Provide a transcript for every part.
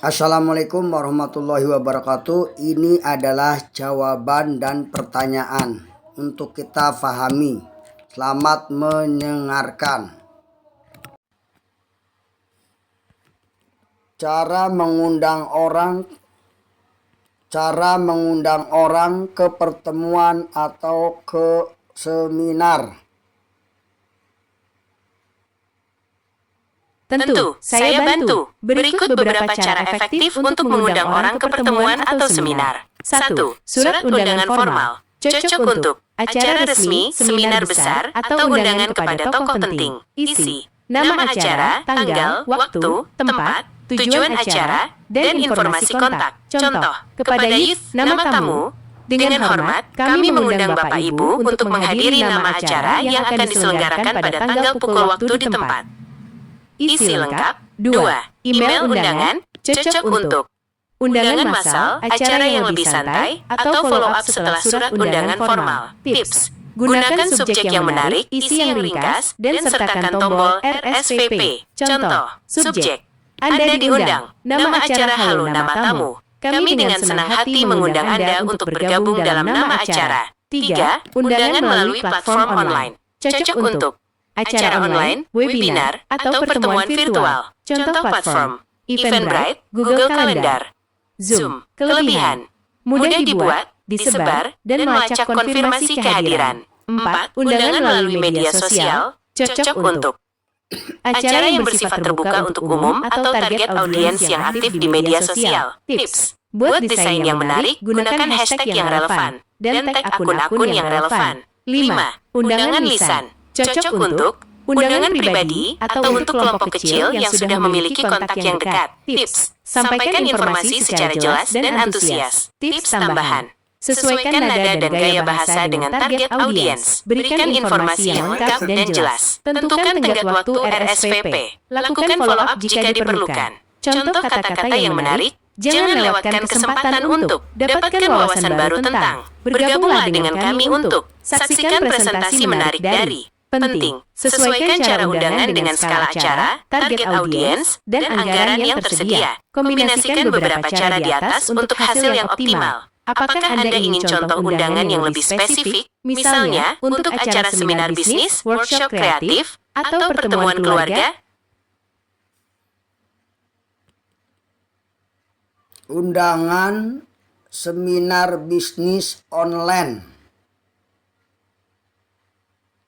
Assalamualaikum warahmatullahi wabarakatuh. Ini adalah jawaban dan pertanyaan untuk kita pahami. Selamat mendengarkan. Cara mengundang orang ke pertemuan atau ke seminar. Tentu, saya bantu. Berikut beberapa cara efektif untuk mengundang orang ke pertemuan atau seminar. 1. Surat undangan formal. Cocok untuk acara resmi, seminar besar, atau undangan kepada tokoh penting. Isi nama acara, tanggal, waktu, tempat, tujuan acara, dan informasi kontak. Contoh, kepada Yves, nama tamu. Dengan hormat, kami mengundang Bapak Ibu untuk menghadiri nama acara yang akan diselenggarakan pada tanggal pukul waktu di tempat. Isi lengkap. 2. Email undangan, cocok untuk undangan massal, acara yang lebih santai, atau follow-up setelah surat undangan formal. Tips: gunakan subjek yang menarik, isi yang ringkas, dan sertakan tombol RSVP. Contoh, subjek: Anda diundang. Nama acara halo nama tamu. Kami dengan senang hati mengundang Anda untuk bergabung dalam nama acara. 3. Undangan melalui platform online. Cocok untuk acara online, webinar, atau pertemuan virtual. Contoh platform: Eventbrite, Google Calendar, Zoom. Kelebihan: mudah dibuat, disebar, dan melacak konfirmasi kehadiran. 4. Undangan melalui media sosial. Cocok untuk acara yang bersifat terbuka untuk umum atau target audiens yang aktif di media sosial. Tips: buat desain yang menarik, gunakan hashtag yang relevan, dan tag akun-akun yang relevan. 5. Undangan lisan. Cocok untuk undangan pribadi atau untuk kelompok kecil yang sudah memiliki kontak yang dekat. Tips: sampaikan informasi secara jelas dan antusias. Tips tambahan: sesuaikan nada dan gaya bahasa dengan target audiens. Berikan informasi yang lengkap dan jelas. Tentukan tenggat waktu RSVP. Lakukan follow-up jika diperlukan. Contoh kata-kata yang menarik. Jangan lewatkan kesempatan untuk dapatkan wawasan baru tentang. Bergabunglah dengan kami untuk saksikan presentasi menarik dari. Penting, sesuaikan cara undangan dengan skala acara, target audiens, dan anggaran yang tersedia. Kombinasikan beberapa cara di atas untuk hasil yang optimal. Apakah Anda ingin contoh undangan yang lebih spesifik? Misalnya, untuk acara seminar bisnis, workshop kreatif, atau pertemuan keluarga? Undangan seminar bisnis online.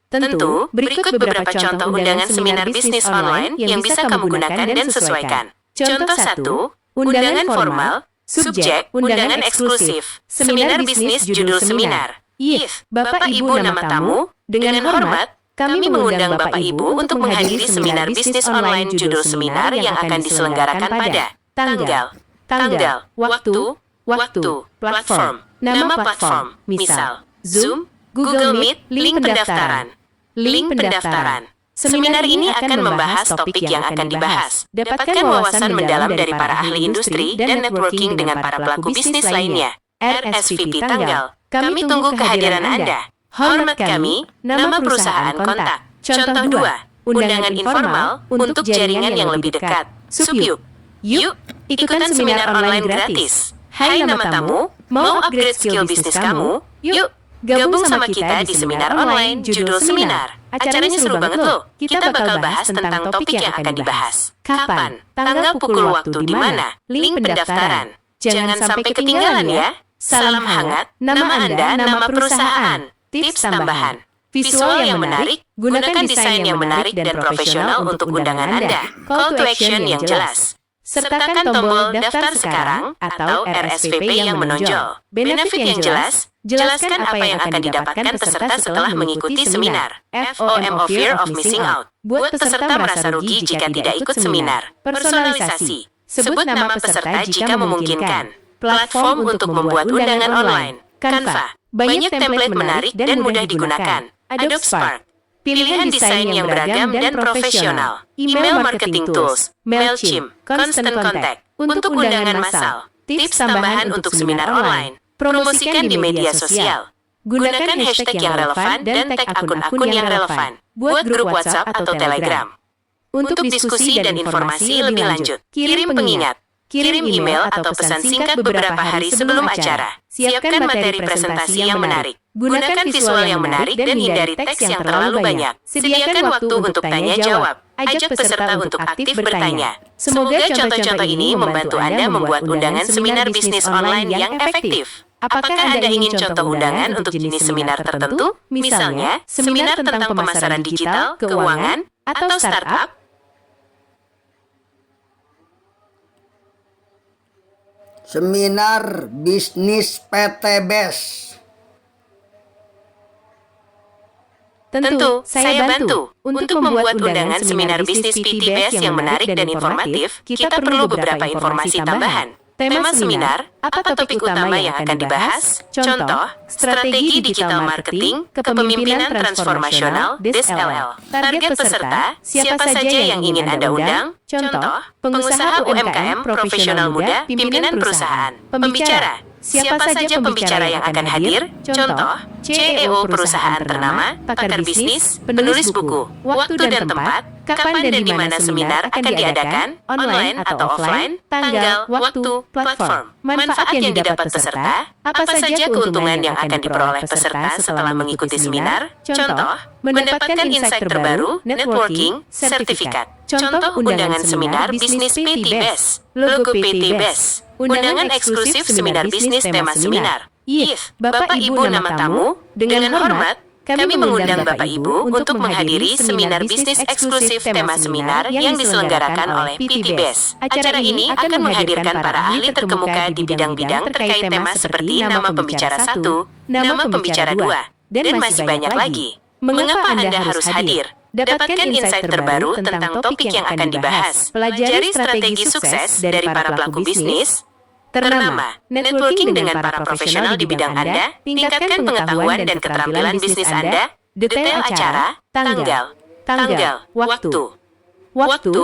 Tentu, berikut beberapa contoh undangan seminar bisnis online yang bisa kamu gunakan dan sesuaikan. Contoh 1, undangan formal, subjek, undangan eksklusif, seminar bisnis judul seminar. Yves, Bapak Ibu nama tamu, dengan hormat, kami mengundang Bapak Ibu untuk menghadiri seminar bisnis online judul seminar yang akan diselenggarakan pada tanggal, waktu, platform, nama platform, misal, Zoom, Google Meet, link pendaftaran. Seminar ini akan membahas topik yang akan dibahas. Dapatkan wawasan mendalam dari para ahli industri dan networking dengan para pelaku bisnis lainnya. RSVP tanggal. Kami tunggu kehadiran Anda. Hormat kami, nama perusahaan kontak. Contoh 2, undangan informal untuk jaringan yang lebih dekat. Subyuk. Yuk, ikutan seminar online gratis. Hai nama tamu, mau upgrade skill bisnis kamu? Yuk, gabung sama kita di seminar online judul seminar. Acaranya seru banget loh. Kita bakal bahas tentang topik yang akan dibahas. Kapan? Tanggal, pukul, waktu, di mana? Link pendaftaran. Jangan sampai ketinggalan ya. Salam hangat, nama Anda, nama perusahaan. Tips tambahan: visual yang menarik, gunakan desain yang menarik dan profesional untuk undangan Anda. Call to action yang jelas. Sertakan tombol daftar sekarang atau RSVP yang menonjol. Benefit yang jelas. Jelaskan apa yang akan didapatkan peserta setelah mengikuti seminar. FOMO, fear of missing out. Buat peserta merasa rugi jika tidak ikut seminar. Personalisasi. Sebut nama peserta jika memungkinkan. Platform untuk membuat undangan online. Canva. Banyak template menarik dan mudah digunakan. Adobe Spark. Pilihan desain yang beragam dan profesional. Email marketing tools. Mailchimp. Constant Contact. Untuk undangan massal. Tips tambahan untuk seminar online. Promosikan di media sosial. Gunakan hashtag yang relevan dan tag akun-akun yang relevan. Buat grup WhatsApp atau Telegram. Untuk diskusi dan informasi lebih lanjut, kirim pengingat. Kirim email atau pesan singkat beberapa hari sebelum acara. Siapkan materi presentasi yang menarik. Gunakan visual yang menarik dan hindari teks yang terlalu banyak. Sediakan waktu untuk tanya-jawab. Ajak peserta untuk aktif bertanya. Semoga contoh-contoh ini membantu Anda membuat undangan seminar bisnis online yang efektif. Apakah Anda ingin contoh undangan untuk jenis seminar tertentu? Misalnya, seminar tentang pemasaran digital, keuangan, atau startup? Seminar bisnis PTBES. Tentu, saya bantu. Untuk membuat undangan seminar bisnis PTBES yang menarik dan informatif, kita perlu beberapa informasi tambahan. Tema seminar, apa topik utama yang akan dibahas? Contoh, strategi digital marketing, kepemimpinan transformasional, DSLL. Target peserta, siapa saja yang ingin Anda undang? Contoh, pengusaha UMKM, profesional muda, pimpinan perusahaan. Pembicara, siapa saja pembicara yang akan hadir? Contoh, CEO perusahaan ternama, pakar bisnis, penulis buku. Waktu dan tempat, kapan dan di mana seminar akan diadakan, online atau offline, tanggal, waktu, platform. Manfaat yang didapat peserta, apa saja keuntungan yang akan diperoleh peserta setelah mengikuti seminar? Contoh, mendapatkan insight terbaru, networking, sertifikat. Contoh undangan seminar bisnis PTBES, logo PTBES. Undangan eksklusif seminar bisnis tema seminar. If Bapak Ibu nama tamu, dengan hormat, kami mengundang Bapak Ibu untuk menghadiri seminar bisnis eksklusif tema seminar yang diselenggarakan oleh PTBES. Acara ini akan menghadirkan para ahli terkemuka di bidang-bidang terkait tema seperti nama pembicara 1, nama pembicara 2, dan masih banyak lagi. Mengapa Anda harus hadir? Dapatkan insight terbaru tentang topik yang akan dibahas. Pelajari strategi sukses dari para pelaku bisnis ternama, networking dengan para profesional di bidang Anda, tingkatkan pengetahuan dan keterampilan bisnis Anda, detail acara, tanggal, waktu,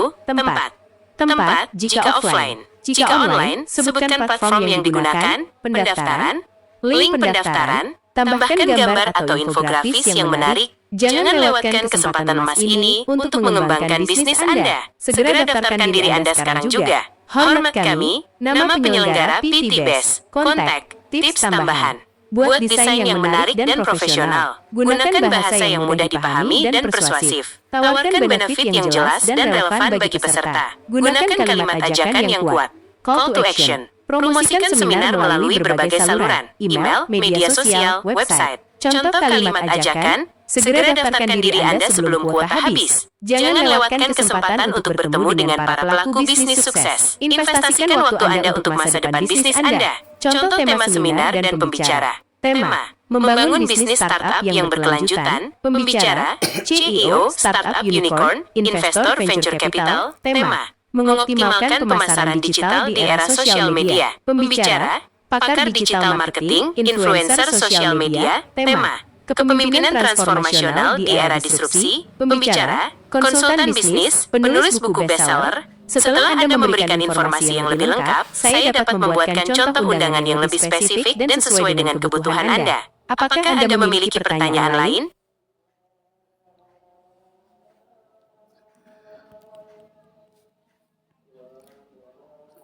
tempat jika offline. Jika online, sebutkan platform yang digunakan, pendaftaran, link pendaftaran, tambahkan gambar atau infografis yang menarik. Jangan lewatkan kesempatan emas ini untuk mengembangkan bisnis Anda. Segera daftarkan diri Anda sekarang juga. Hormat kami, nama penyelenggara PTBES, kontak, tips tambahan. Buat desain yang menarik dan profesional. Gunakan bahasa yang mudah dipahami dan persuasif. Tawarkan benefit yang jelas dan relevan bagi peserta. Gunakan kalimat ajakan yang kuat. Call to action. Promosikan seminar melalui berbagai saluran, email, media sosial, website. Contoh kalimat ajakan, segera daftarkan diri Anda sebelum kuota habis. Jangan lewatkan kesempatan untuk bertemu dengan para pelaku bisnis sukses. Investasikan waktu Anda untuk masa depan bisnis Anda. Contoh tema seminar dan pembicara. Tema, membangun bisnis startup yang berkelanjutan. Pembicara, CEO, startup unicorn, investor venture capital. Tema, mengoptimalkan pemasaran digital di era sosial media. Pembicara, pakar digital marketing, influencer sosial media. Tema, kepemimpinan transformasional di era disrupsi. Pembicara, konsultan bisnis, penulis buku bestseller. Setelah Anda memberikan informasi yang lebih lengkap, saya dapat membuatkan contoh undangan yang lebih spesifik dan sesuai dengan kebutuhan Anda. Apakah Anda memiliki pertanyaan lain?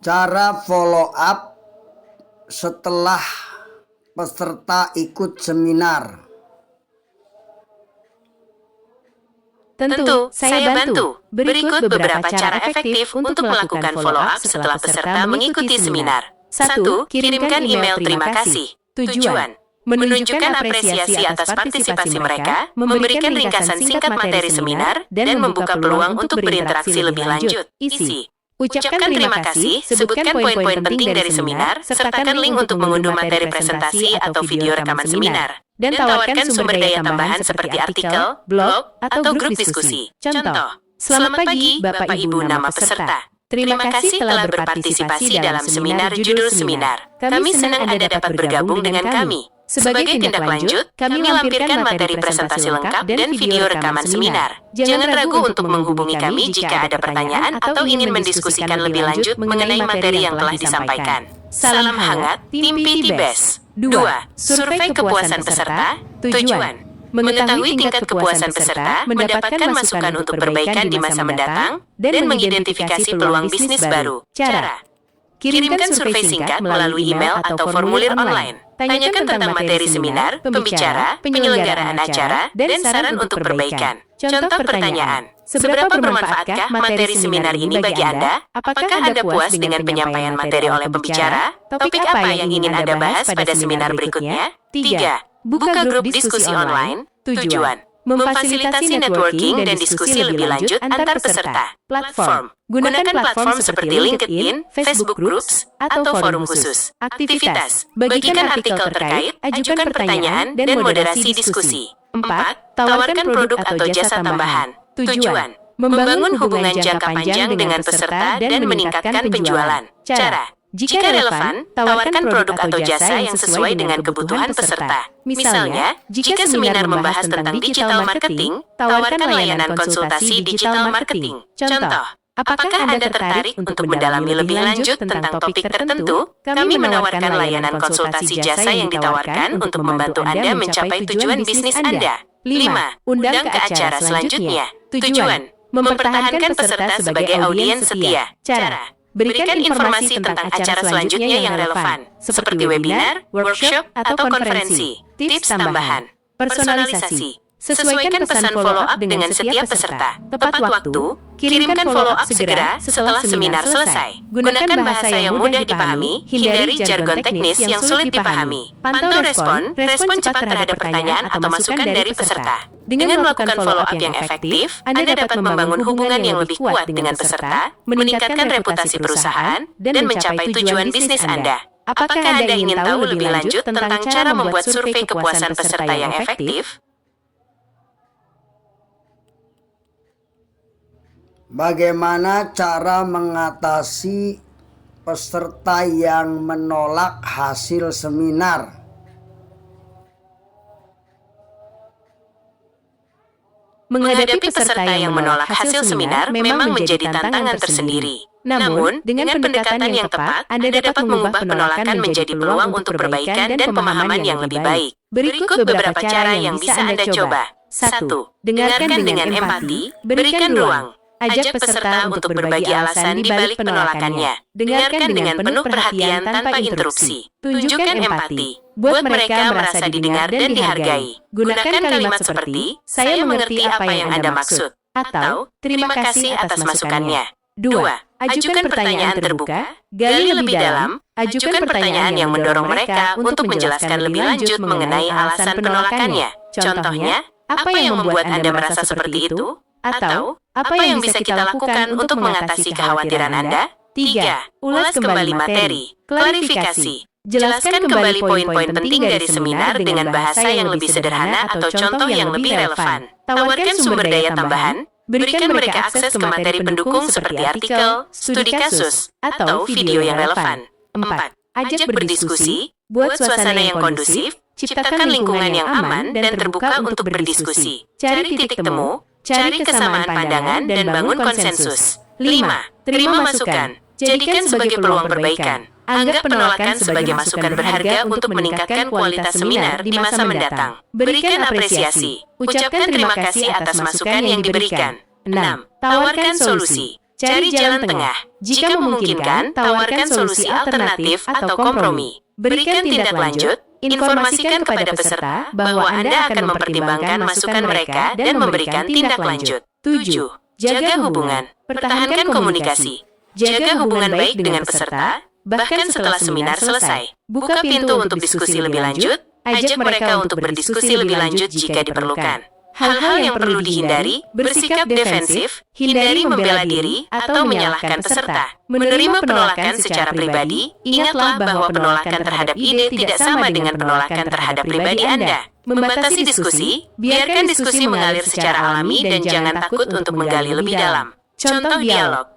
Cara follow up setelah peserta ikut seminar. Tentu, saya bantu. Berikut beberapa cara efektif untuk melakukan follow-up setelah peserta mengikuti seminar. 1. Kirimkan email terima kasih. Tujuan: menunjukkan apresiasi atas partisipasi mereka, memberikan ringkasan singkat materi seminar, dan membuka peluang untuk berinteraksi lebih lanjut. Isi: ucapkan terima kasih, sebutkan poin-poin penting dari seminar, sertakan link untuk mengunduh materi presentasi atau video rekaman seminar, dan tawarkan sumber daya tambahan seperti artikel, blog, atau grup diskusi. Contoh, selamat pagi Bapak Ibu nama peserta. Terima kasih telah berpartisipasi dalam seminar judul seminar. Kami senang Anda dapat bergabung dengan kami. Sebagai tindak lanjut, kami lampirkan materi presentasi lengkap dan video rekaman seminar. Jangan ragu untuk menghubungi kami jika ada pertanyaan atau ingin mendiskusikan lebih lanjut mengenai materi yang telah disampaikan. Salam hangat, tim PTBES. 2. Survei kepuasan peserta. Tujuan: mengetahui tingkat kepuasan peserta, mendapatkan masukan untuk perbaikan di masa mendatang, dan mengidentifikasi peluang bisnis baru. Cara: Kirimkan survei singkat melalui email atau formulir online. Tanyakan tentang materi seminar, pembicara, penyelenggaraan acara, dan saran untuk perbaikan. Contoh pertanyaan: seberapa bermanfaatkah materi seminar ini bagi Anda? Apakah Anda puas dengan penyampaian materi oleh pembicara? Topik apa yang ingin Anda bahas pada seminar berikutnya? 3. Buka grup diskusi online. Tujuan: memfasilitasi networking dan diskusi lebih lanjut antar peserta. Platform: gunakan platform seperti LinkedIn, Facebook Groups, atau forum khusus. Aktivitas: bagikan artikel terkait, ajukan pertanyaan, dan moderasi diskusi. 4. Tawarkan produk atau jasa tambahan. Tujuan: membangun hubungan jangka panjang dengan peserta dan meningkatkan penjualan. Cara: jika relevan, tawarkan produk atau jasa yang sesuai dengan kebutuhan peserta. Misalnya, jika seminar membahas tentang digital marketing, tawarkan layanan konsultasi digital marketing. Contoh: apakah Anda tertarik untuk mendalami lebih lanjut tentang topik tertentu? Kami menawarkan layanan konsultasi jasa yang ditawarkan untuk membantu Anda mencapai tujuan bisnis Anda. 5. Undang ke acara selanjutnya. Tujuan: mempertahankan peserta sebagai audiens setia. Cara: berikan informasi tentang acara selanjutnya yang relevan, seperti webinar, workshop, atau konferensi. Tips tambahan: personalisasi. Sesuaikan pesan follow-up dengan setiap peserta. Tepat waktu, kirimkan follow-up segera setelah seminar selesai. Gunakan bahasa yang mudah dipahami, hindari jargon teknis yang sulit dipahami. Pantau respon cepat terhadap pertanyaan atau masukan dari peserta. Dengan melakukan follow-up yang efektif, Anda dapat membangun hubungan yang lebih kuat dengan peserta, meningkatkan reputasi perusahaan, dan mencapai tujuan bisnis Anda. Apakah Anda ingin tahu lebih lanjut tentang cara membuat survei kepuasan peserta yang efektif? Bagaimana cara mengatasi peserta yang menolak hasil seminar? Menghadapi peserta yang menolak hasil seminar memang menjadi tantangan tersendiri. Namun, dengan pendekatan yang tepat, Anda dapat mengubah penolakan menjadi peluang untuk perbaikan dan pemahaman yang lebih baik. Berikut beberapa cara yang bisa Anda coba. 1. Dengarkan dengan empati, berikan ruang. Ajak peserta untuk berbagi alasan di balik penolakannya. Dengarkan dengan penuh perhatian tanpa interupsi. Tunjukkan empati. Buat mereka merasa didengar dan dihargai. Gunakan kalimat seperti, "Saya mengerti apa yang Anda maksud," atau "Terima kasih atas masukannya." 2. Ajukan pertanyaan terbuka, gali lebih dalam, ajukan pertanyaan yang mendorong mereka untuk menjelaskan lebih lanjut mengenai alasan penolakannya. Contohnya, apa yang membuat Anda merasa seperti itu? Atau, apa yang bisa kita lakukan untuk mengatasi kekhawatiran Anda? 3. Ulas kembali materi. Klarifikasi. Jelaskan kembali poin-poin penting dari seminar dengan bahasa yang lebih sederhana atau contoh yang lebih relevan. Tawarkan sumber daya tambahan. Berikan mereka akses ke materi pendukung seperti artikel, studi kasus, atau video yang relevan. 4. Ajak berdiskusi. Buat suasana yang kondusif. Ciptakan lingkungan yang aman dan terbuka untuk berdiskusi. Cari titik temu. Cari kesamaan pandangan dan bangun konsensus. 5. Terima masukan. Jadikan sebagai peluang perbaikan. Anggap penolakan sebagai masukan berharga untuk meningkatkan kualitas seminar di masa mendatang. Berikan apresiasi. Ucapkan terima kasih atas masukan yang diberikan. 6. Tawarkan solusi. Cari jalan tengah. Jika memungkinkan, tawarkan solusi alternatif atau kompromi. Berikan tindak lanjut. Informasikan kepada peserta bahwa Anda akan mempertimbangkan masukan mereka dan memberikan tindak lanjut. 7. Jaga hubungan. Pertahankan komunikasi. Jaga hubungan baik dengan peserta, bahkan setelah seminar selesai. Buka pintu untuk diskusi lebih lanjut, ajak mereka untuk berdiskusi lebih lanjut jika diperlukan. Hal-hal yang perlu dihindari, bersikap defensif, hindari membela diri, atau menyalahkan peserta. Menerima penolakan secara pribadi, ingatlah bahwa penolakan terhadap ide tidak sama dengan penolakan terhadap pribadi Anda. Membatasi diskusi, biarkan diskusi mengalir secara alami dan jangan takut untuk menggali lebih dalam. Contoh dialog.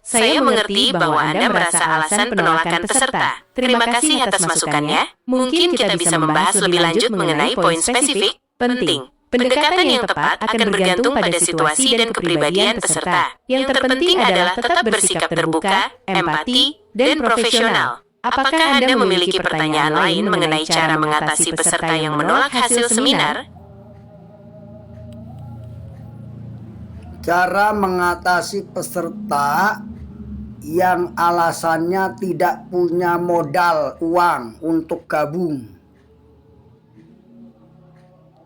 Saya mengerti bahwa Anda merasa alasan penolakan peserta. Terima kasih atas masukannya. Mungkin kita bisa membahas lebih lanjut mengenai poin spesifik. Penting. Pendekatan yang tepat akan bergantung pada situasi dan kepribadian peserta. Yang terpenting adalah tetap bersikap terbuka, empati, dan profesional. Apakah Anda memiliki pertanyaan lain mengenai cara mengatasi peserta yang menolak hasil seminar? Cara mengatasi peserta yang alasannya tidak punya modal uang untuk gabung.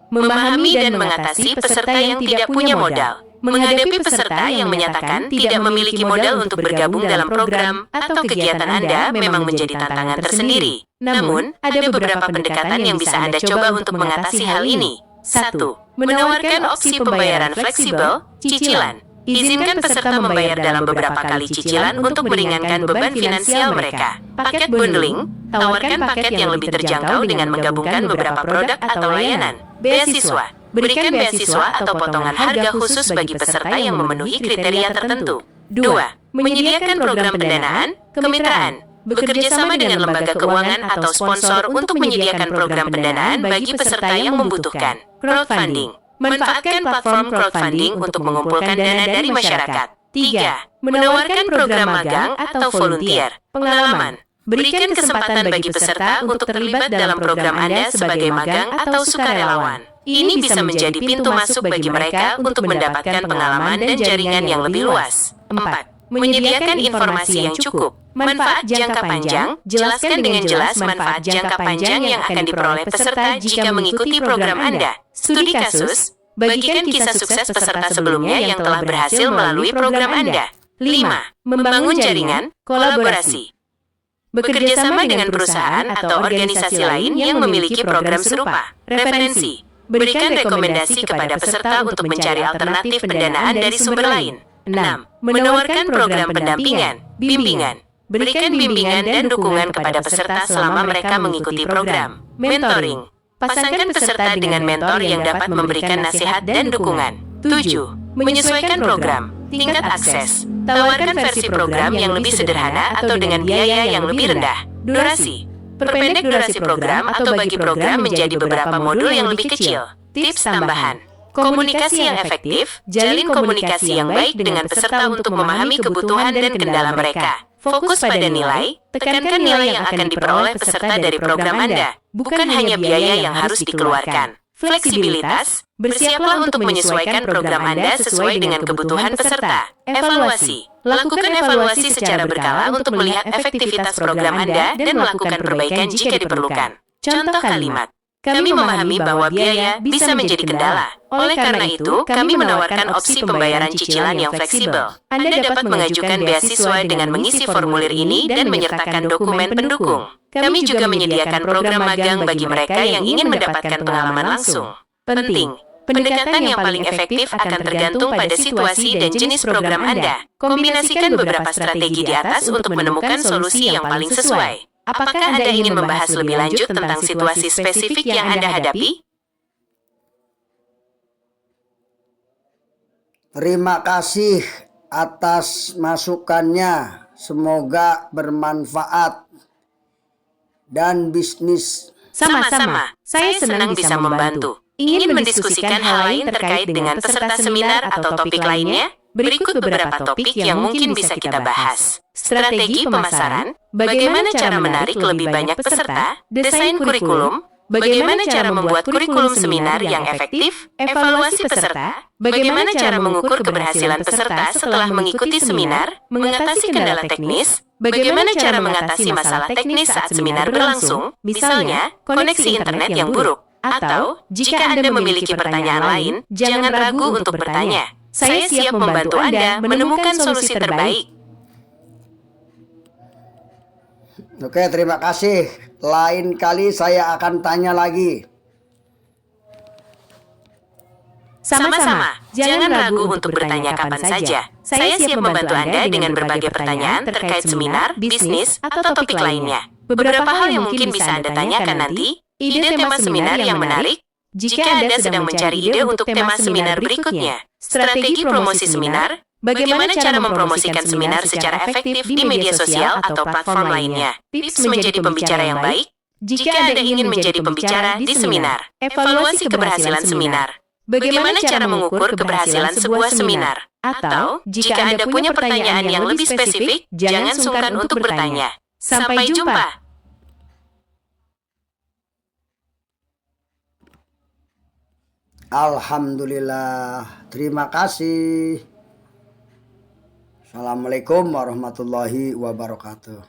Memahami dan mengatasi peserta yang tidak punya modal. Menghadapi peserta yang menyatakan tidak memiliki modal untuk bergabung dalam program atau kegiatan Anda memang menjadi tantangan tersendiri. Namun, ada beberapa pendekatan yang bisa Anda coba untuk mengatasi hal ini. 1. Menawarkan opsi pembayaran fleksibel, cicilan. Izinkan peserta membayar dalam beberapa kali cicilan untuk meringankan beban finansial mereka. Paket bundling, tawarkan paket yang lebih terjangkau dengan menggabungkan beberapa produk atau layanan. Beasiswa, berikan beasiswa atau potongan harga khusus bagi peserta yang memenuhi kriteria tertentu. 2. Menyediakan program pendanaan, kemitraan. Bekerja sama dengan lembaga keuangan atau sponsor untuk menyediakan program pendanaan bagi peserta yang membutuhkan. Crowdfunding. Manfaatkan platform crowdfunding untuk mengumpulkan dana dari masyarakat. 3. Menawarkan program magang atau volunteer. Pengalaman. Berikan kesempatan bagi peserta untuk terlibat dalam program Anda sebagai magang atau sukarelawan. Ini bisa menjadi pintu masuk bagi mereka untuk mendapatkan pengalaman dan jaringan yang lebih luas. 4. Menyediakan informasi yang cukup. Manfaat jangka panjang. Jelaskan dengan jelas manfaat jangka panjang yang akan diperoleh peserta jika mengikuti program Anda. Studi kasus. Bagikan kisah sukses peserta sebelumnya yang telah berhasil melalui program Anda. 5. Membangun jaringan, kolaborasi. Bekerja sama dengan perusahaan atau organisasi lain yang memiliki program serupa. Referensi. Berikan rekomendasi kepada peserta untuk mencari alternatif pendanaan dari sumber lain. 6. Menawarkan program pendampingan, bimbingan. Berikan bimbingan dan dukungan kepada peserta selama mereka mengikuti program. Mentoring. Pasangkan peserta dengan mentor yang dapat memberikan nasihat dan dukungan. 7. Menyesuaikan program, tingkat akses. Tawarkan versi program yang lebih sederhana atau dengan biaya yang lebih rendah. Durasi. Perpendek durasi program atau bagi program menjadi beberapa modul yang lebih kecil. Tips tambahan. Komunikasi yang efektif. Jalin komunikasi yang baik dengan peserta untuk memahami kebutuhan dan kendala mereka. Fokus pada nilai. Tekankan nilai yang akan diperoleh peserta dari program Anda, bukan hanya biaya yang harus dikeluarkan. Fleksibilitas. Bersiaplah untuk menyesuaikan program Anda sesuai dengan kebutuhan peserta. Evaluasi. Lakukan evaluasi secara berkala untuk melihat efektivitas program Anda dan melakukan perbaikan jika diperlukan. Contoh kalimat. Kami memahami bahwa biaya bisa menjadi kendala. Oleh karena itu, kami menawarkan opsi pembayaran cicilan yang fleksibel. Anda dapat mengajukan beasiswa dengan mengisi formulir ini dan menyertakan dokumen pendukung. Kami juga menyediakan program magang bagi mereka yang ingin mendapatkan pengalaman langsung. Penting. Pendekatan yang paling efektif akan tergantung pada situasi dan jenis program Anda. Kombinasikan beberapa strategi di atas untuk menemukan solusi yang paling sesuai. Apakah Anda ingin membahas lebih lanjut tentang situasi spesifik yang Anda hadapi? Terima kasih atas masukannya. Semoga bermanfaat dan bisnis. Sama-sama, saya senang bisa membantu. Ingin mendiskusikan hal lain terkait dengan peserta seminar atau topik lainnya? Berikut beberapa topik yang mungkin bisa kita bahas. Strategi pemasaran, bagaimana cara menarik lebih banyak peserta, desain kurikulum, bagaimana cara membuat kurikulum seminar yang efektif, evaluasi peserta, bagaimana cara mengukur keberhasilan peserta setelah mengikuti seminar, mengatasi kendala teknis, bagaimana cara mengatasi masalah teknis saat seminar berlangsung, misalnya koneksi internet yang buruk, atau jika Anda memiliki pertanyaan lain, jangan ragu untuk bertanya. Saya siap membantu Anda menemukan solusi terbaik. Oke, terima kasih. Lain kali saya akan tanya lagi. Sama-sama, jangan ragu untuk bertanya kapan saja. Saya siap membantu Anda dengan berbagai pertanyaan terkait seminar, bisnis, atau topik lainnya. Beberapa hal yang mungkin bisa Anda tanyakan nanti, ide tema seminar yang menarik, jika Anda sedang mencari ide untuk tema seminar berikutnya, strategi promosi seminar, bagaimana cara mempromosikan seminar secara efektif di media sosial atau platform lainnya, tips menjadi pembicara yang baik, jika Anda ingin menjadi pembicara di seminar, evaluasi keberhasilan seminar, bagaimana cara mengukur keberhasilan sebuah seminar, atau jika Anda punya pertanyaan yang lebih spesifik, jangan sungkan untuk bertanya. Sampai jumpa! Alhamdulillah. Terima kasih. Assalamualaikum warahmatullahi wabarakatuh.